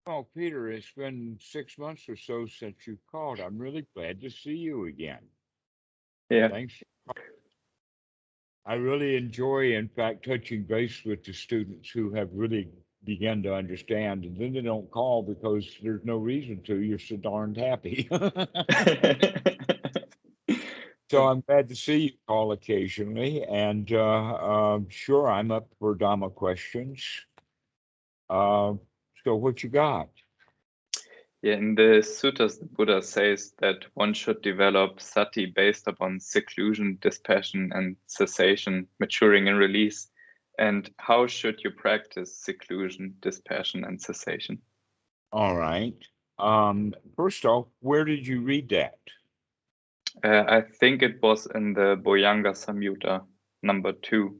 Well, Peter, it's been 6 months or so since you called. I'm really glad to see you again. Yeah. Thanks. I really enjoy, in fact, touching base with the students who have really begun to understand, and then they don't call because there's no reason to. You're so darned happy. So I'm glad to see you call occasionally, and sure, I'm up for Dhamma questions. Uh, so what you got? Yeah, in the suttas, the Buddha says that one should develop sati based upon seclusion, dispassion, and cessation, maturing and release. And how should you practice seclusion, dispassion, and cessation? All right. First off, where did you read that? I think it was in the Bojanga Samyutta, number 2.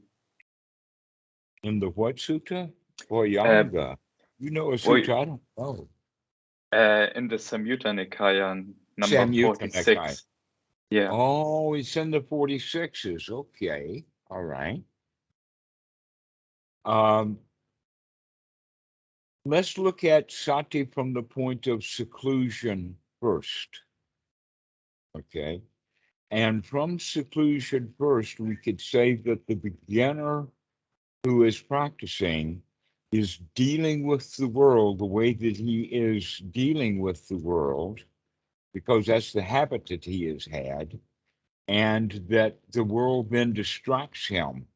In the what sutta? Uh, Boyanga. You know a Boj- sutta? I don't know. in the Samyutta Nikāya, number Samyutta Nikāya. 46. Yeah. Oh, it's in the 46s. Okay. All right. Um, let's look at sati from the point of seclusion first. Okay. And from seclusion first, we could say that the beginner who is practicing is dealing with the world the way that he is dealing with the world, because that's the habit that he has had, and that the world then distracts him.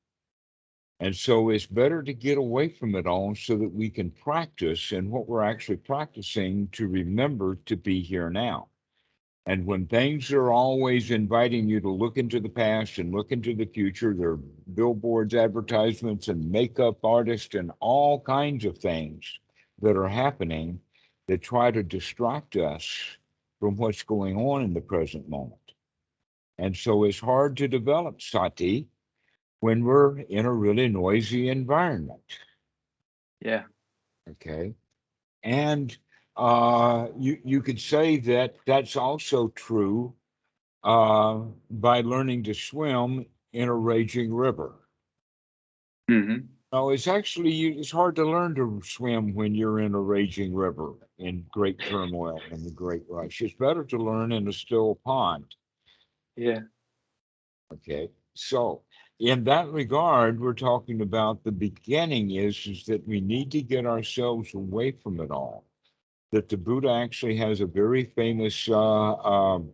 And so it's better to get away from it all so that we can practice, and what we're actually practicing to remember to be here now. And when things are always inviting you to look into the past and look into the future, there are billboards, advertisements, and makeup artists, and all kinds of things that are happening that try to distract us from what's going on in the present moment. And so it's hard to develop sati when we're in a really noisy environment. Yeah. Okay. And you could say that that's also true by learning to swim in a raging river. Hmm. No, it's actually it's hard to learn to swim when you're in a raging river in great turmoil and the great rush. It's better to learn in a still pond. Yeah. Okay, so in that regard, we're talking about the beginning is that we need to get ourselves away from it all. That the Buddha actually has a very famous analogy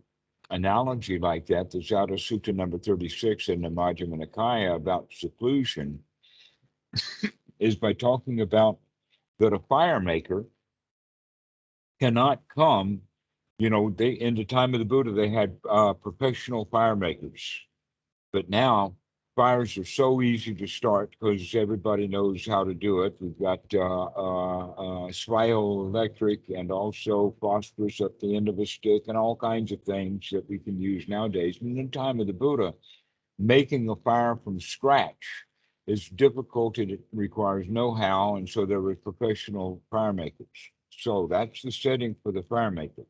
like that that's out of Sutta number 36 in the Majjhima Nikāya about seclusion, is by talking about that a fire maker cannot come, they in the time of the Buddha, they had professional fire makers. But now fires are so easy to start because everybody knows how to do it. We've got electric and also phosphorus at the end of a stick and all kinds of things that we can use nowadays. In the time of the Buddha, making a fire from scratch is difficult and it requires know-how, and so there were professional fire makers. So that's the setting for the fire maker.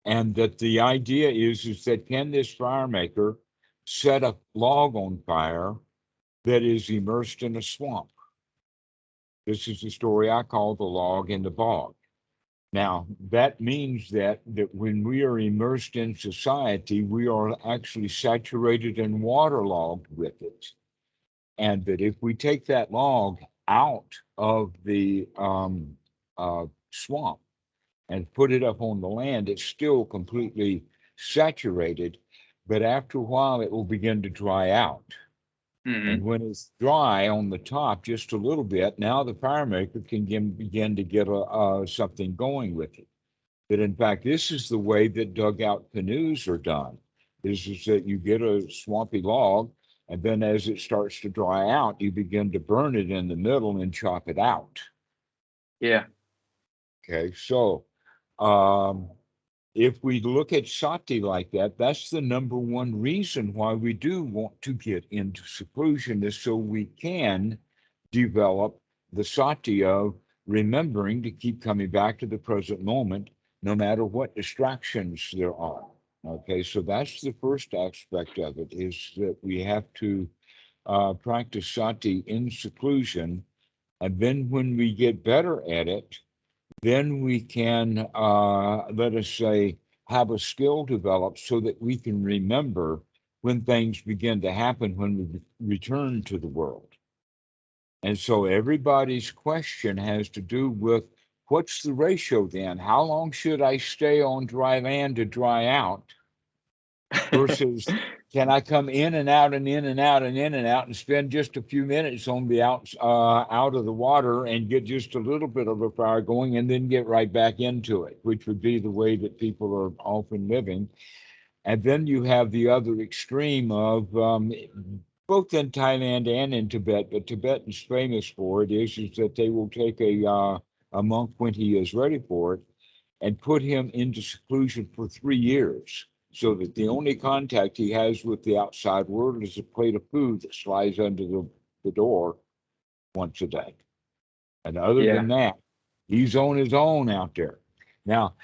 And that the idea is that can this fire maker set a log on fire that is immersed in a swamp? This is the story I call the log in the bog. Now, that means that when we are immersed in society, we are actually saturated and waterlogged with it. And that if we take that log out of the swamp and put it up on the land, it's still completely saturated. But after a while, it will begin to dry out. And Hmm. when it's dry on the top just a little bit, now the fire maker can begin to get something going with it. That in fact, this is the way that dugout canoes are done. Is that you get a swampy log, and then as it starts to dry out, you begin to burn it in the middle and chop it out. Yeah. Okay, so um, if we look at sati like that, that's the number one reason why we do want to get into seclusion, is so we can develop the sati of remembering to keep coming back to the present moment, no matter what distractions there are. Okay, so that's the first aspect of it, is that we have to practice sati in seclusion. And then when we get better at it, then we can, let us say, have a skill develop so that we can remember when things begin to happen when we return to the world. And so everybody's question has to do with what's the ratio then? How long should I stay on dry land to dry out versus can I come in and out and in and out and in and out and spend just a few minutes on the out of the water and get just a little bit of a fire going and then get right back into it, which would be the way that people are often living. And then you have the other extreme of both in Thailand and in Tibet, but Tibet is famous for it, is that they will take a monk when he is ready for it and put him into seclusion for 3 years so that the only contact he has with the outside world is a plate of food that slides under the door once a day. And other Yeah. than that, he's on his own out there. Now,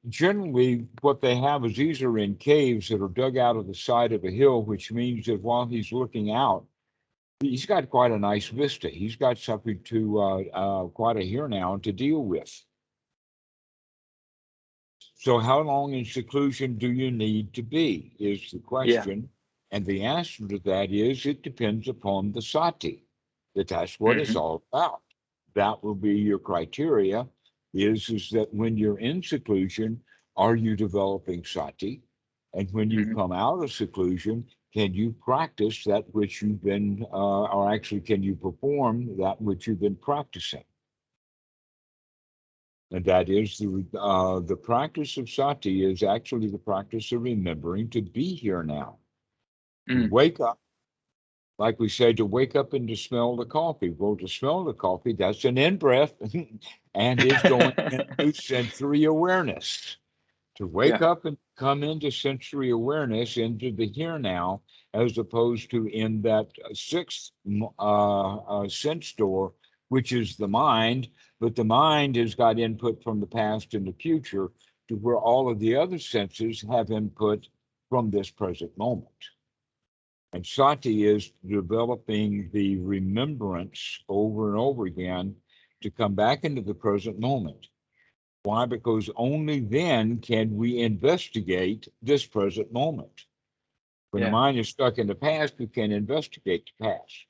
generally, what they have is these are in caves that are dug out of the side of a hill, which means that while he's looking out, he's got quite a nice vista. He's got something to quite a here now to deal with. So how long in seclusion do you need to be is the question. And the answer to that is it depends upon the sati, that's what it's all about. That will be your criteria is that when you're in seclusion, are you developing sati? And when you come out of seclusion, can you practice that which you've been, or actually can you perform that which you've been practicing? And that is the practice of sati is actually the practice of remembering to be here now. To wake up, like we say, to wake up and to smell the coffee. Well, to smell the coffee, that's an in-breath and is going into sensory awareness. To wake up and come into sensory awareness, into the here now, as opposed to in that sixth sense door, which is the mind, but the mind has got input from the past and the future to where all of the other senses have input from this present moment. And sati is developing the remembrance over and over again to come back into the present moment. Why? Because only then can we investigate this present moment. When the mind is stuck in the past, we can investigate the past.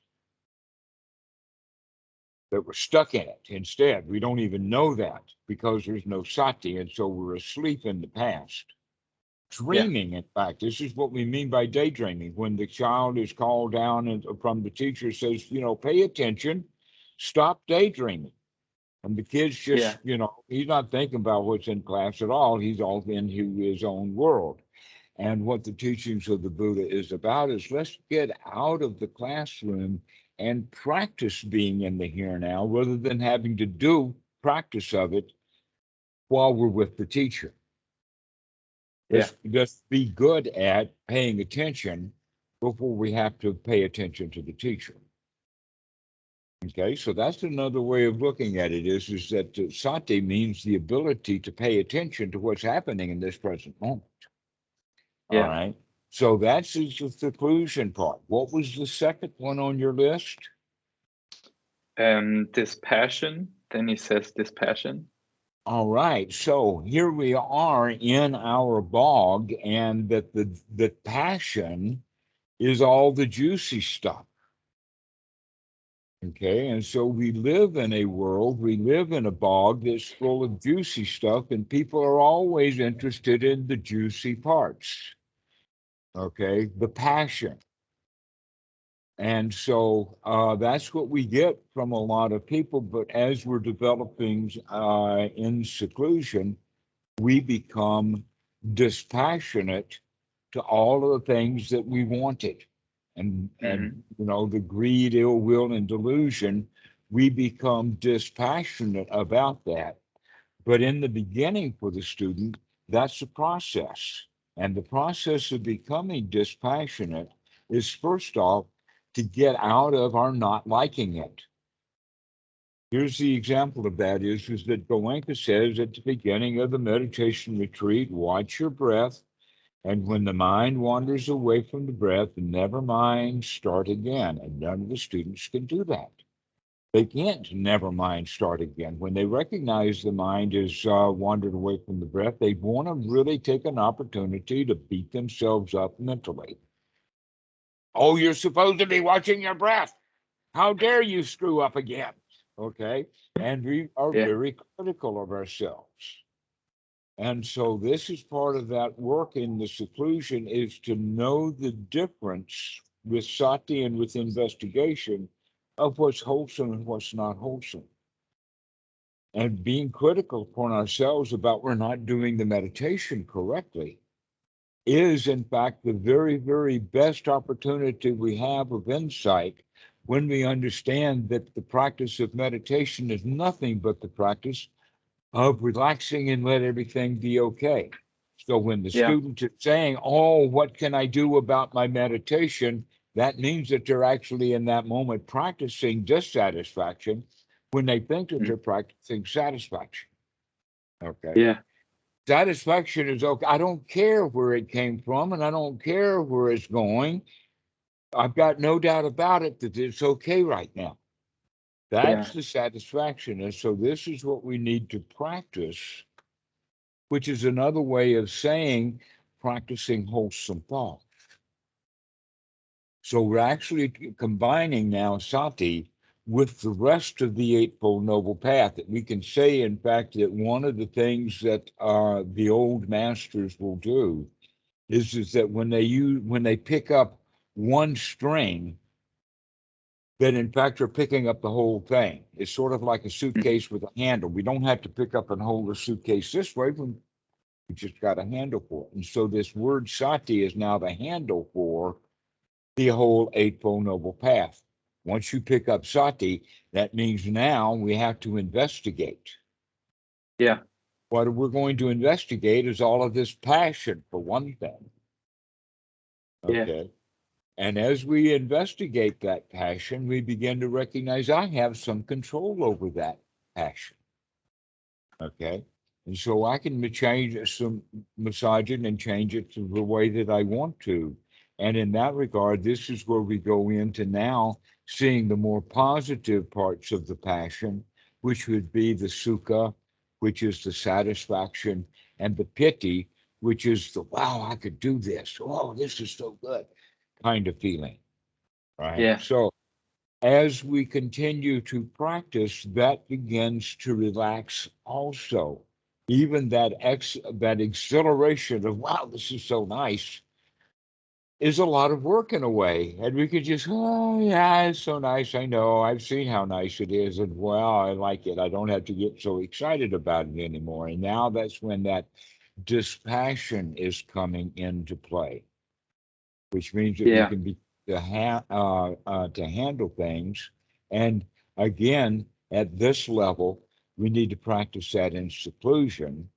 But we're stuck in it instead. We don't even know that because there's no sati, and so we're asleep in the past. Dreaming, in fact, this is what we mean by daydreaming. When the child is called down and from the teacher says, pay attention, stop daydreaming. And the kid's just, he's not thinking about what's in class at all. He's all into his own world. And what the teachings of the Buddha is about is let's get out of the classroom and practice being in the here and now rather than having to do practice of it while we're with the teacher. Let's be good at paying attention before we have to pay attention to the teacher. Okay, so that's another way of looking at it is that sati means the ability to pay attention to what's happening in this present moment. All right. So that's the seclusion part. What was the second one on your list? Dispassion. Then he says dispassion. All right. So here we are in our bog, and that the passion is all the juicy stuff. Okay, and so we live in a world, we live in a bog that's full of juicy stuff, and people are always interested in the juicy parts. Okay, the passion. And so that's what we get from a lot of people. But as we're developing in seclusion, we become dispassionate to all of the things that we wanted. And the greed, ill will, and delusion, we become dispassionate about that. But in the beginning for the student, that's the process. And the process of becoming dispassionate is first off to get out of our not liking it. Here's the example of that is that Goenka says at the beginning of the meditation retreat, watch your breath. And when the mind wanders away from the breath, never mind, start again. And none of the students can do that. They can't never mind start again. When they recognize the mind is wandered away from the breath, they want to really take an opportunity to beat themselves up mentally. Oh, you're supposed to be watching your breath. How dare you screw up again? Okay. And we are Yeah. very critical of ourselves. And so this is part of that work in the seclusion, is to know the difference with sati and with investigation of what's wholesome and what's not wholesome. And being critical upon ourselves about we're not doing the meditation correctly is, in fact, the very, very best opportunity we have of insight when we understand that the practice of meditation is nothing but the practice of relaxing and let everything be okay. So when the student is saying, oh, what can I do about my meditation? That means that they're actually in that moment practicing dissatisfaction when they think that they're practicing satisfaction. Okay. Yeah. Satisfaction is okay. I don't care where it came from and I don't care where it's going. I've got no doubt about it that it's okay right now. That's the satisfaction. And so this is what we need to practice, which is another way of saying practicing wholesome thought. So we're actually combining now sati with the rest of the Eightfold Noble Path. That we can say, in fact, that one of the things that the old masters will do is that when they pick up one string, that in fact are picking up the whole thing. It's sort of like a suitcase with a handle. We don't have to pick up and hold a suitcase this way. We just got a handle for it. And so this word sati is now the handle for the whole Eightfold Noble Path. Once you pick up sati, that means now we have to investigate. Yeah. What we're going to investigate is all of this passion, for one thing. Okay. Yeah. And as we investigate that passion, we begin to recognize I have some control over that passion. Okay. And so I can massage it and change it to the way that I want to. And in that regard, this is where we go into now seeing the more positive parts of the passion, which would be the sukha, which is the satisfaction, and the piti, which is the, wow, I could do this. Oh, this is so good kind of feeling. Right. Yeah. So as we continue to practice, that begins to relax also. Even that exhilaration of, wow, this is so nice, is a lot of work in a way. And we could just, oh, yeah, it's so nice. I know. I've seen how nice it is. And well, I like it. I don't have to get so excited about it anymore. And now that's when that dispassion is coming into play, which means that we can be to handle things. And again, at this level, we need to practice that in seclusion,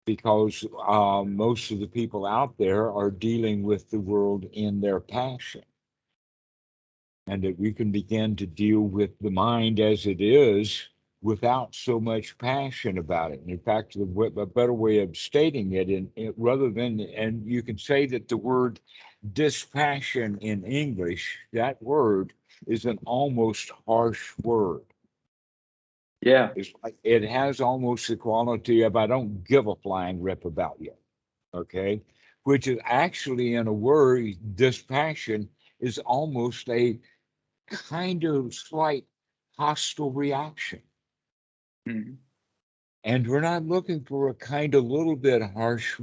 because most of the people out there are dealing with the world in their passion. And that we can begin to deal with the mind as it is without so much passion about it. And in fact, a better way of stating it, rather than, and you can say that the word dispassion in English, that word is an almost harsh word. Yeah. It's like it has almost the quality of I don't give a flying rip about you. Okay. Which is actually, in a word, dispassion is almost a kind of slight hostile reaction. Mm-hmm. And we're not looking for a kind of little bit harsh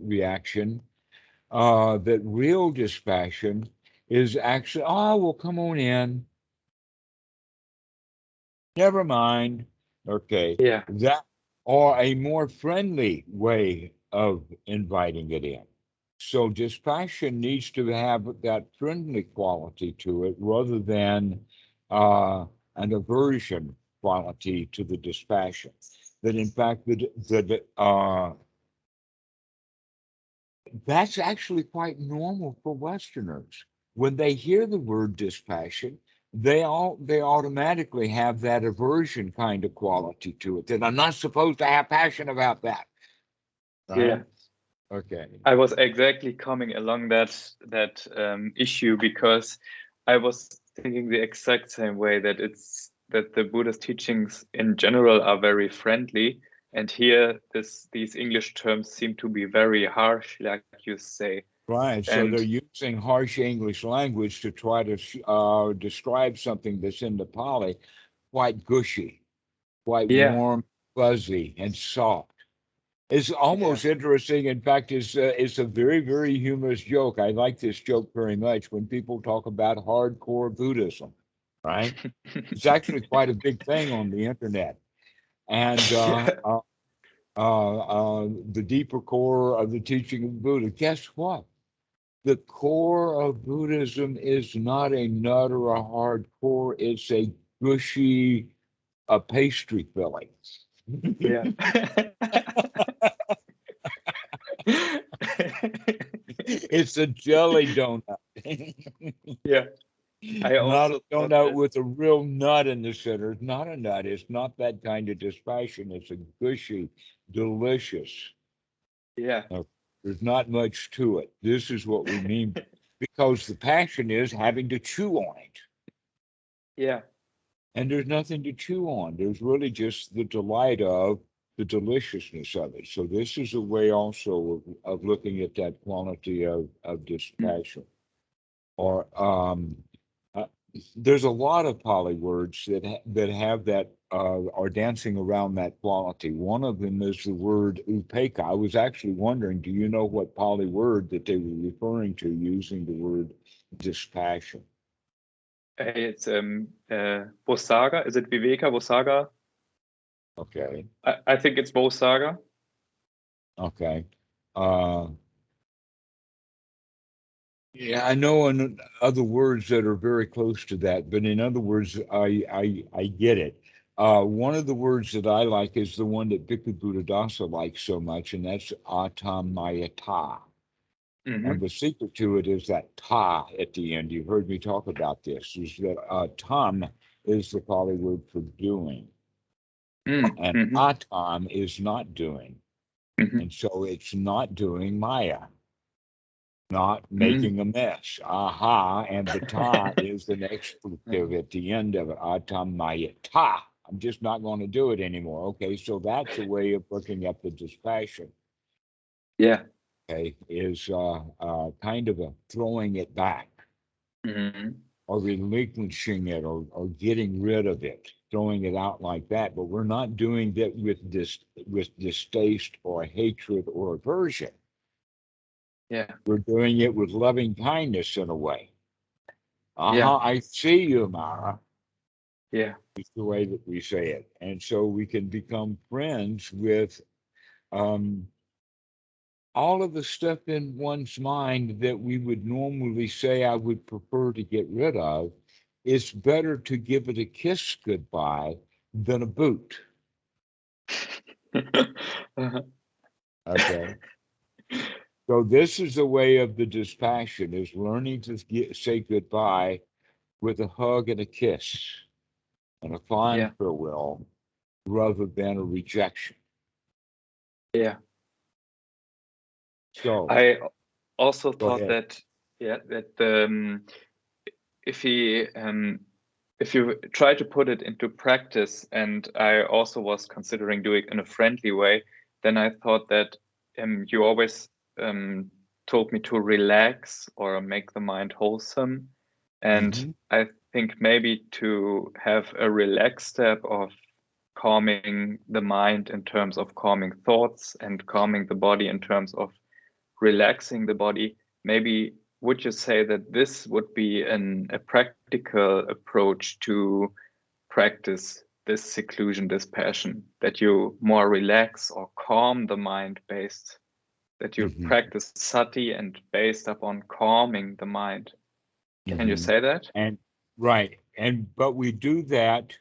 reaction. That real dispassion is actually, oh, well, come on in. Never mind. Okay. Yeah. That, or a more friendly way of inviting it in. So dispassion needs to have that friendly quality to it rather than an aversion quality to the dispassion. That in fact, that's actually quite normal for Westerners. When they hear the word dispassion, they automatically have that aversion kind of quality to it. That I'm not supposed to have passion about that. Right? Yeah. Okay. I was exactly coming along that issue, because I was thinking the exact same way, that the Buddha's teachings in general are very friendly, and here these English terms seem to be very harsh, like you say. Right. So And they're using harsh English language to try to describe something that's in the Pali quite gushy, quite yeah, warm, fuzzy, and soft. It's almost interesting. In fact, it's a very, very humorous joke. I like this joke very much when people talk about hardcore Buddhism, right? It's actually quite a big thing on the internet. And the deeper core of the teaching of Buddha. Guess what? The core of Buddhism is not a nut or a hard core. It's a gushy, a pastry filling. yeah. It's a jelly donut. Yeah, I Not a also thought donut that. with a real nut in the center. It's not a nut. It's not that kind of dispassion. It's a gushy, delicious. Yeah, There's not much to it. This is what we mean, because the passion is having to chew on it. yeah, And there's nothing to chew on. There's really just the delight of the deliciousness of it. So this is a way also of looking at that quality of dispassion. Or uh, there's a lot of Pali words that have that are dancing around that quality. One of them is the word upeka. I was actually wondering, do you know what Pali word that they were referring to using the word dispassion? it's Bosaga. Is it Viveka Bosaga? Okay, I think it's Bosaga. okay. Yeah, I know in other words that are very close to that, but in other words, I get it. One of the words that I like is the one that Bhikkhu Buddhadasa likes so much, and that's Atammayatā. And the secret to it is that ta at the end. You've heard me talk about this, is that tam is the Pali word for doing, and atam is not doing. And so it's not doing Maya, not making a mess. Aha, and the ta is the expletive at the end of it. Atammayatā. I'm just not going to do it anymore. Okay, so that's a way of looking at the dispassion. Yeah. Okay, is kind of a throwing it back or relinquishing it or getting rid of it, throwing it out like that. But we're not doing that with distaste or hatred or aversion. Yeah. We're doing it with loving kindness in a way. Yeah. I see you, Mara. Yeah. It's the way that we say it. And so we can become friends with all of the stuff in one's mind that we would normally say I would prefer to get rid of. It's better to give it a kiss goodbye than a boot. Okay. So this is the way of the dispassion, is learning to say goodbye with a hug and a kiss and a fond farewell rather than a rejection. Yeah. So I also thought ahead. that if you try to put it into practice, and I also was considering doing it in a friendly way, then I thought that you always told me to relax or make the mind wholesome. And I think maybe to have a relaxed step of calming the mind in terms of calming thoughts and calming the body in terms of relaxing the body, maybe would you say that this would be a practical approach to practice this seclusion, dispassion, that you more relax or calm the mind based, that you practice sati and based upon calming the mind? Can you say that? And right. But we do that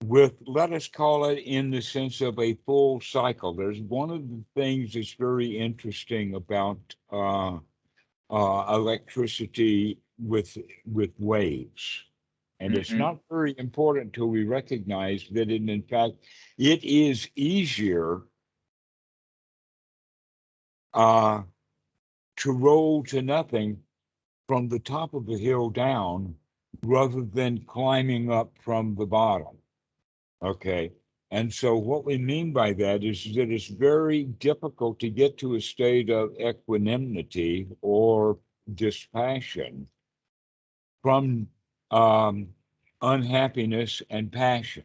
with, let us call it, in the sense of a full cycle. There's one of the things that's very interesting about electricity with waves. And it's not very important until we recognize that in fact, it is easier to roll to nothing from the top of the hill down rather than climbing up from the bottom. Okay. And so what we mean by that is that it's very difficult to get to a state of equanimity or dispassion from unhappiness and passion.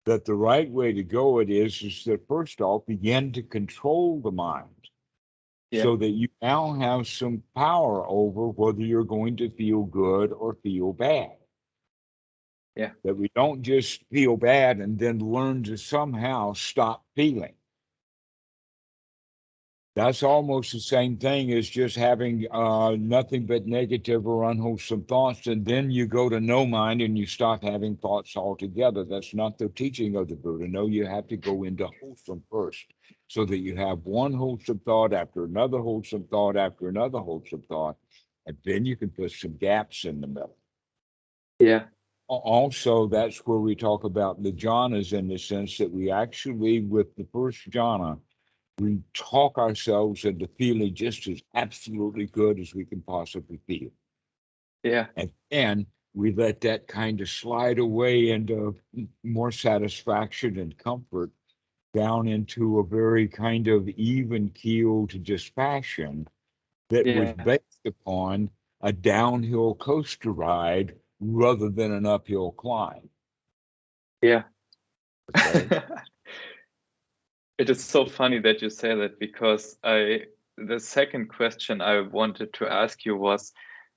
That the right way to go is that first off, begin to control the mind. Yeah. So that you now have some power over whether you're going to feel good or feel bad. Yeah. That we don't just feel bad and then learn to somehow stop feeling. That's almost the same thing as just having nothing but negative or unwholesome thoughts, and then you go to no mind and you stop having thoughts altogether. That's not the teaching of the Buddha. No, you have to go into wholesome first, so that you have one wholesome thought after another wholesome thought after another wholesome thought, and then you can put some gaps in the middle. Yeah. Also, that's where we talk about the jhanas, in the sense that we actually, with the first jhana, we talk ourselves into feeling just as absolutely good as we can possibly feel. Yeah. And then we let that kind of slide away into more satisfaction and comfort, down into a very kind of even-keeled dispassion that was Yeah. based upon a downhill coaster ride rather than an uphill climb. Yeah. Okay. It is so funny that you say that, because the second question I wanted to ask you was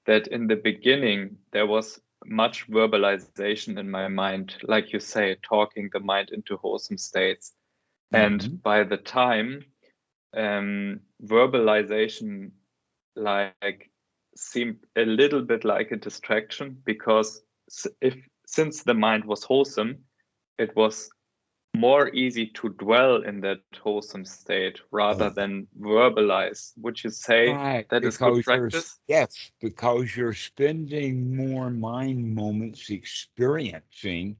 that in the beginning there was much verbalization in my mind, like you say, talking the mind into wholesome states. And by the time verbalization seemed a little bit like a distraction, because since the mind was wholesome, it was more easy to dwell in that wholesome state rather than verbalize. Would you say Right, that is good because practice? because you're spending more mind moments experiencing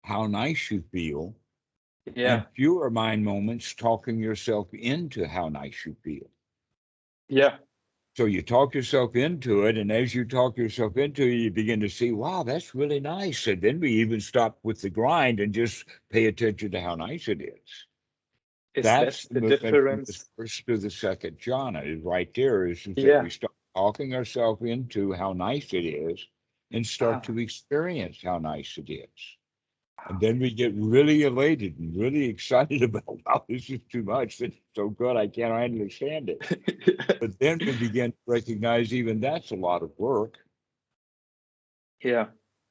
how nice you feel, Yeah. and fewer mind moments talking yourself into how nice you feel. Yeah. So you talk yourself into it, and as you talk yourself into it, you begin to see, wow, that's really nice. And then we even stop with the grind and just pay attention to how nice it is. Is that That's the the movement from the difference? first to the second jhana, is right there, is that Yeah. we start talking ourselves into how nice it is and start to experience how nice it is. And then we get really elated and really excited about, wow, this is too much. This is so good. I can't understand it. But then we begin to recognize even that's a lot of work. Yeah.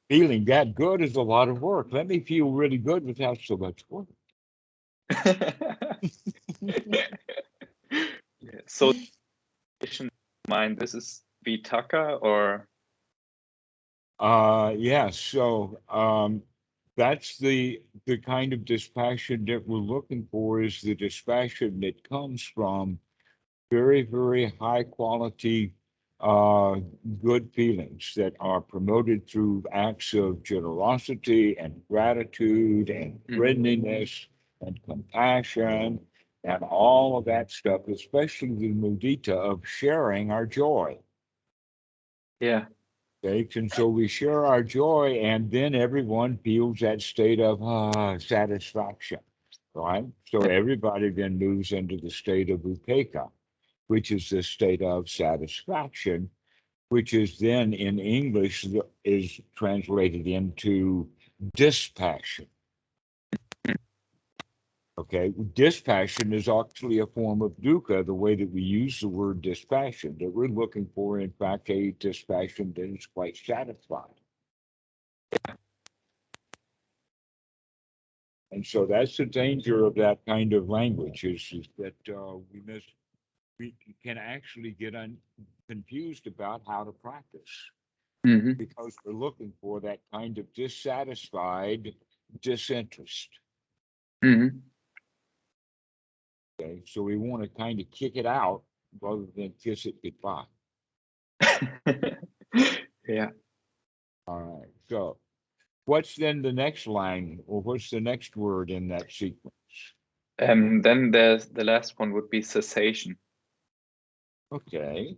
Feeling that good is a lot of work. Let me feel really good without so much work. Yeah. So mind, this is vitaka, or Yeah, so that's the kind of dispassion that we're looking for, is the dispassion that comes from very, very high quality good feelings that are promoted through acts of generosity and gratitude and friendliness and compassion and all of that stuff, especially the mudita of sharing our joy. yeah. And so we share our joy, and then everyone feels that state of satisfaction, right? So everybody then moves into the state of upekkha, which is the state of satisfaction, which is then in English is translated into dispassion. Okay, dispassion is actually a form of dukkha, the way that we use the word dispassion, that we're looking for, in fact, a dispassion that is quite satisfied. And so that's the danger of that kind of language, is that we can actually get confused about how to practice, because we're looking for that kind of dissatisfied disinterest. Okay, so we want to kind of kick it out rather than kiss it goodbye. Yeah. All right. So what's then the next line, or what's the next word in that sequence? Then there's the last one would be cessation. Okay.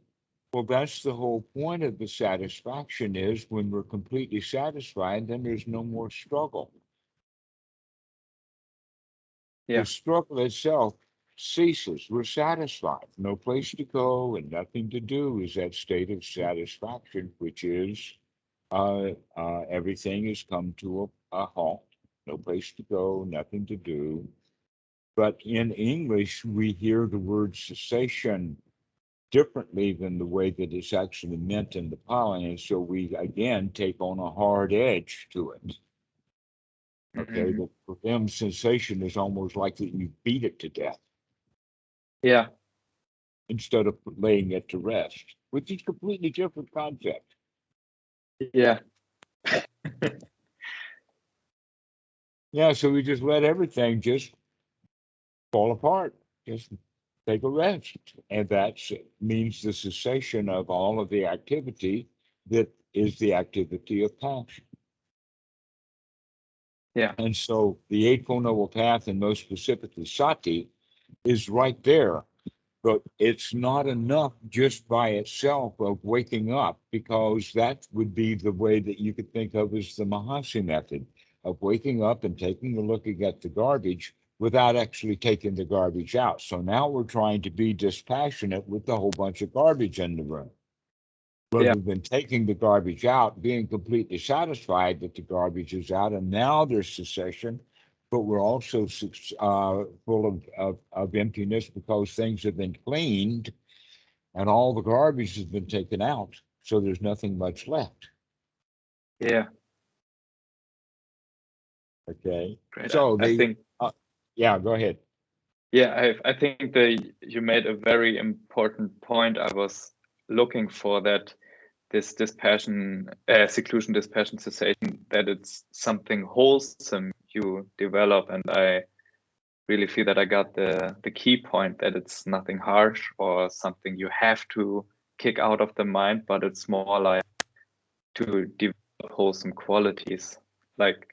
Well, that's the whole point of the satisfaction is when we're completely satisfied, then there's no more struggle. Yeah. The struggle itself ceases. We're satisfied. No place to go and nothing to do is that state of satisfaction, which is everything has come to a halt. No place to go, nothing to do. But in English, we hear the word cessation differently than the way that it's actually meant in the Pali. And so we again take on a hard edge to it. Okay, but for them, sensation is almost like that you beat it to death. Yeah. Instead of laying it to rest, which is a completely different concept. Yeah. Yeah, so we just let everything just fall apart. Just take a rest. And that means the cessation of all of the activity that is the activity of passion. Yeah. And so the Eightfold Noble Path, and most specifically Sati, is right there. But it's not enough just by itself of waking up, because that would be the way that you could think of as the Mahasi method of waking up and taking a look at the garbage without actually taking the garbage out. So now we're trying to be dispassionate with the whole bunch of garbage in the room. Rather than taking the garbage out, being completely satisfied that the garbage is out, and now there's cessation, but we're also full of emptiness because things have been cleaned and all the garbage has been taken out. So there's nothing much left. Yeah. Okay. Great. So I think. Yeah, go ahead. Yeah, I think that you made a very important point. I was looking for that this dispassion, seclusion, dispassion, cessation, that it's something wholesome you develop, and I really feel that I got the key point, that it's nothing harsh or something you have to kick out of the mind, but it's more like to develop wholesome qualities, like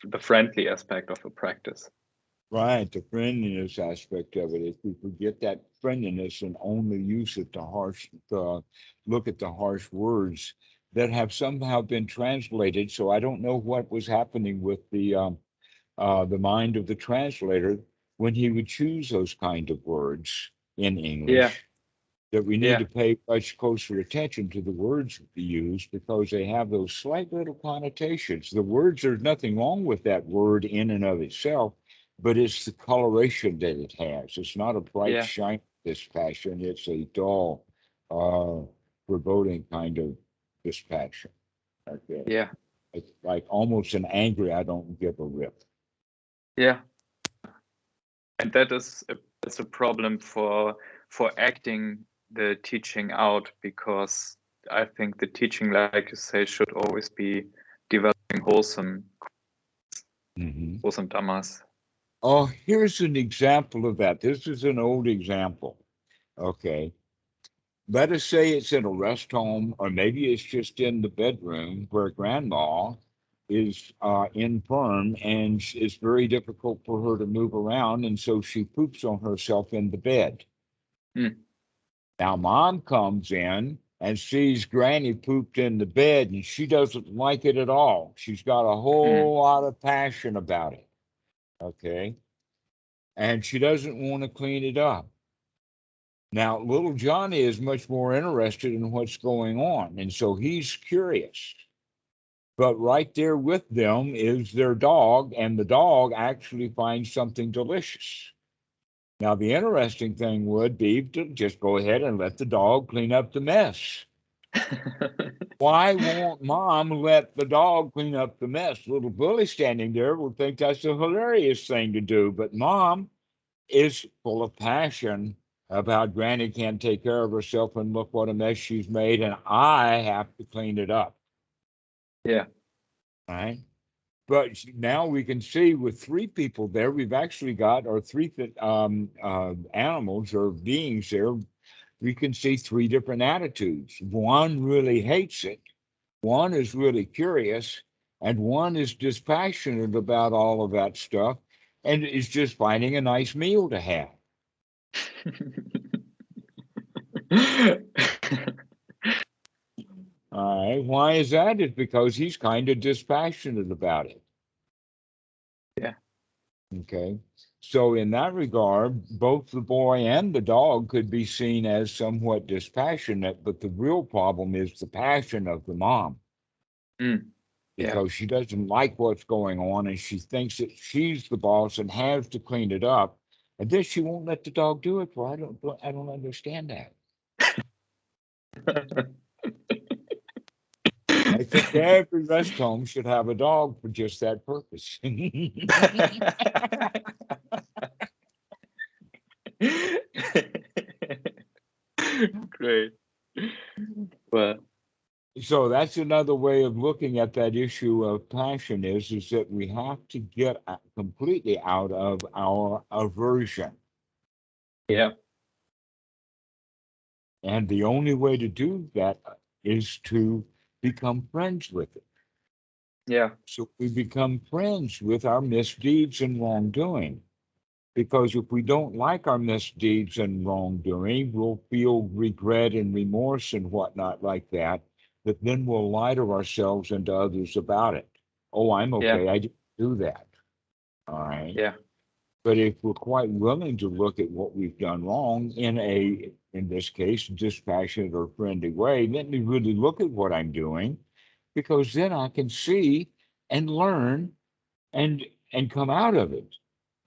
the friendly aspect of a practice. Right, the friendliness aspect of it. If we forget that friendliness and only use it to look at the harsh words that have somehow been translated. So I don't know what was happening with the mind of the translator when he would choose those kind of words in English. That we need to pay much closer attention to the words we use, because they have those slight little connotations. The words, there's nothing wrong with that word in and of itself, but it's the coloration that it has. It's not a bright, shiny dispassion. It's a dull, foreboding kind of dispassion. Okay. Yeah. It's like almost an angry, I don't give a rip. Yeah. And that is a problem for acting the teaching out, because I think the teaching, like you say, should always be developing wholesome dhammas. Oh, here's an example of that. This is an old example. Okay. Let us say it's in a rest home, or maybe it's just in the bedroom where grandma is infirm and it's very difficult for her to move around. And so she poops on herself in the bed. Now, mom comes in and sees Granny pooped in the bed, and she doesn't like it at all. She's got a whole lot of passion about it. Okay. And she doesn't want to clean it up. Now, little Johnny is much more interested in what's going on, and so he's curious. But right there with them is their dog, and the dog actually finds something delicious. Now, the interesting thing would be to just go ahead and let the dog clean up the mess. Why won't mom let the dog clean up the mess? Little Bully standing there will think that's a hilarious thing to do, but mom is full of passion about Granny can't take care of herself, and look what a mess she's made, and I have to clean it up. Yeah. Right. But now we can see with three people there, we've actually got, or three animals or beings there, we can see three different attitudes. One really hates it, one is really curious, and one is dispassionate about all of that stuff and is just finding a nice meal to have. why is that? It's because he's kind of dispassionate about it. Yeah. Okay. So in that regard, both the boy and the dog could be seen as somewhat dispassionate, but the real problem is the passion of the mom. Mm. Yeah. Because she doesn't like what's going on and she thinks that she's the boss and has to clean it up. And then she won't let the dog do it. Well, I don't understand that. I think every rest home should have a dog for just that purpose. Great. Well, So that's another way of looking at that issue of passion is that we have to get completely out of our aversion. yeah. And the only way to do that is to become friends with it. Yeah. So we become friends with our misdeeds and wrongdoing. Because if we don't like our misdeeds and wrongdoing, we'll feel regret and remorse and whatnot like that. But then we'll lie to ourselves and to others about it. Oh, I'm okay. Yeah. I didn't do that. All right. Yeah. But if we're quite willing to look at what we've done wrong in this case, dispassionate or friendly way, let me really look at what I'm doing, because then I can see and learn and come out of it.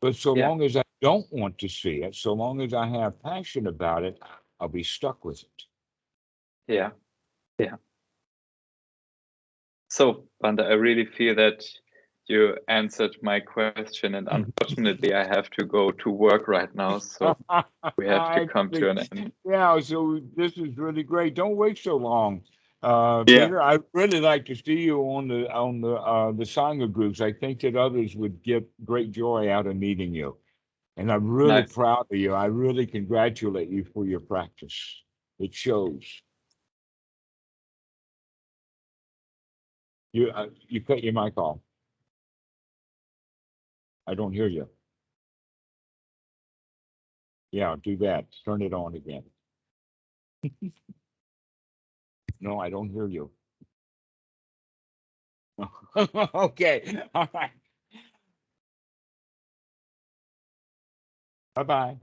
But so Yeah. long as I don't want to see it, so long as I have passion about it, I'll be stuck with it. Yeah. Yeah. So, Banda, I really feel that you answered my question, and unfortunately, I have to go to work right now. So we have to come to an end. Yeah, so this is really great. Don't wait so long. Yeah. Peter, I'd really like to see you on the Sangha groups. I think that others would get great joy out of meeting you. And I'm really Nice. proud of you. I really congratulate you for your practice. It shows. You cut your mic off. I don't hear you. Yeah, do that. Turn it on again. No, I don't hear you. Okay. All right. Bye-bye.